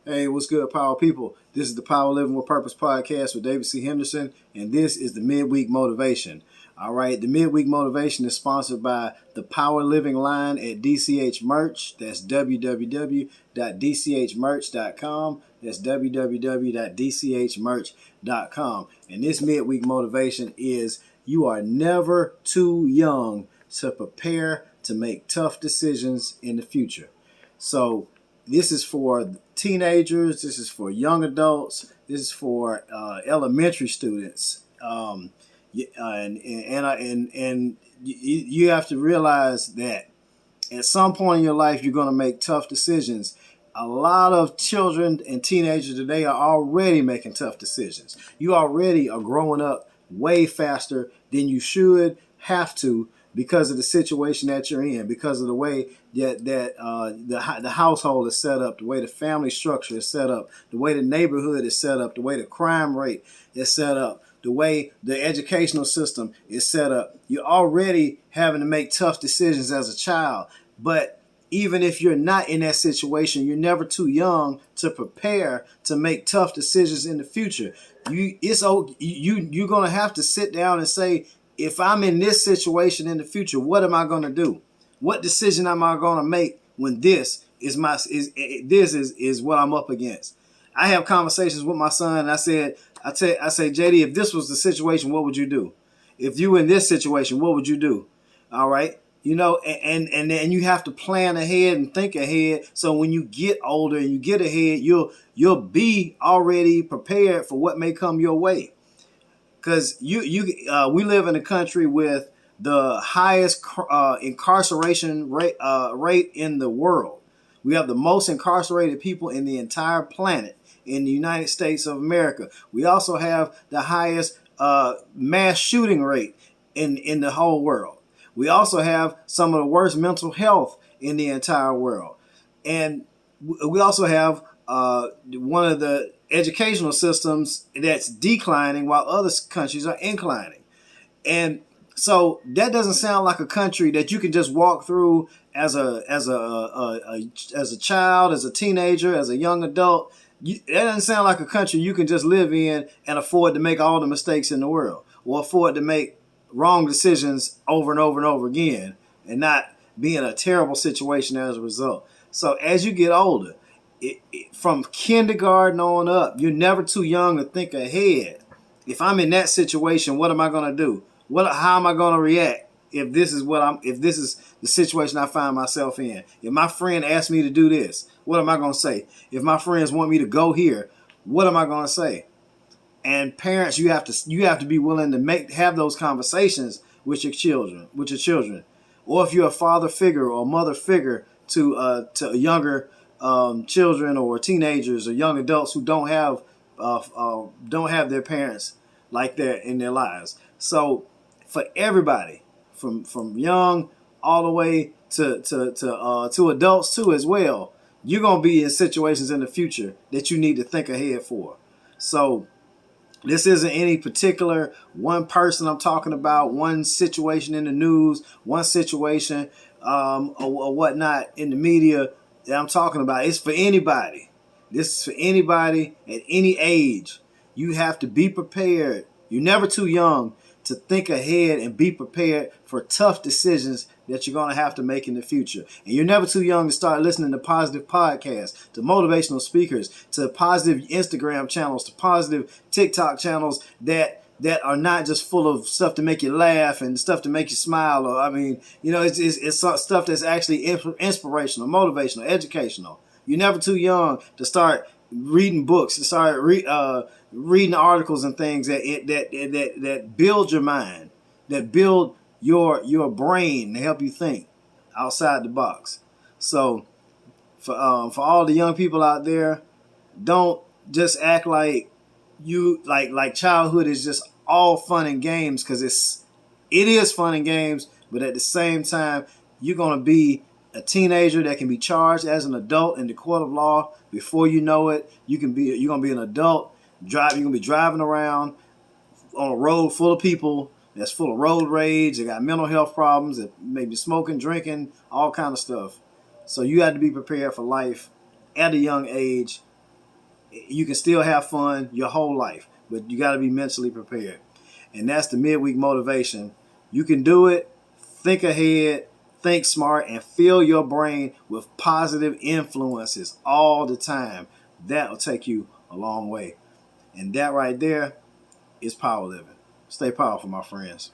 Hey, what's good, Power People? This is the Power Living with Purpose podcast with David C. Henderson, and this is the Midweek Motivation. All right, the Midweek Motivation is sponsored by the Power Living line at DCH Merch. That's www.dchmerch.com. That's www.dchmerch.com. And this Midweek Motivation is you are never too young to prepare to make tough decisions in the future. So, this is for teenagers. This is for young adults. This is for elementary students. And you have to realize that at some point in your life, you're going to make tough decisions. A lot of children and teenagers today are already making tough decisions. You already are growing up way faster than you should have to because of the situation that you're in, because of the way that the household is set up, the way the family structure is set up, the way the neighborhood is set up, the way the crime rate is set up, the way the educational system is set up. You're already having to make tough decisions as a child. But even if you're not in that situation, you're never too young to prepare to make tough decisions in the future. You're going to have to sit down and say, if I'm in this situation in the future, what am I going to do? What decision am I going to make when this is what I'm up against? I have conversations with my son, and I say, JD, if this was the situation, what would you do? If you were in this situation, what would you do? All right. You know, and you have to plan ahead and think ahead. So when you get older and you get ahead, you'll be already prepared for what may come your way. Because we live in a country with the highest incarceration rate in the world. We have the most incarcerated people in the entire planet in the United States of America. We also have the highest mass shooting rate in the whole world. We also have some of the worst mental health in the entire world. And we also have one of the educational systems that's declining while other countries are inclining. And so that doesn't sound like a country that you can just walk through as a child, as a teenager, as a young adult. That doesn't sound like a country you can just live in and afford to make all the mistakes in the world, or afford to make wrong decisions over and over and over again and not be in a terrible situation as a result. So as you get older, from kindergarten on up, you're never too young to think ahead. If I'm in that situation, what am I going to do? How am I going to react if this is the situation I find myself in? If my friend asks me to do this, what am I going to say? If my friends want me to go here, what am I going to say? And parents, you have to be willing to have those conversations with your children. Or if you're a father figure or a mother figure to younger children or teenagers or young adults who don't have their parents like that in their lives. So for everybody, from young all the way to adults too as well, you're gonna be in situations in the future that you need to think ahead for. So this isn't any particular one person I'm talking about, one situation in the news, one situation or whatnot in the media that I'm talking about. It's for anybody. This is for anybody at any age. You have to be prepared. You're never too young to think ahead and be prepared for tough decisions that you're going to have to make in the future. And you're never too young to start listening to positive podcasts, to motivational speakers, to positive Instagram channels, to positive TikTok channels that are not just full of stuff to make you laugh and stuff to make you smile. Or it's stuff that's actually inspirational, motivational, educational. You're never too young to start reading books, to start reading articles and things that build your mind, that build your brain to help you think outside the box. So for all the young people out there, don't just act like childhood is just all fun and games, because it is fun and games, but at the same time, you're going to be a teenager that can be charged as an adult in the court of law. Before you know it, you're going to be an adult. You're going to be driving around on a road full of people that's full of road rage. They got mental health problems, that maybe smoking, drinking, all kind of stuff. So you have to be prepared for life at a young age, You can still have fun your whole life, but you got to be mentally prepared. And that's the midweek motivation. You can do it. Think ahead, think smart, and fill your brain with positive influences all the time. That will take you a long way. And that right there is power living. Stay powerful, my friends.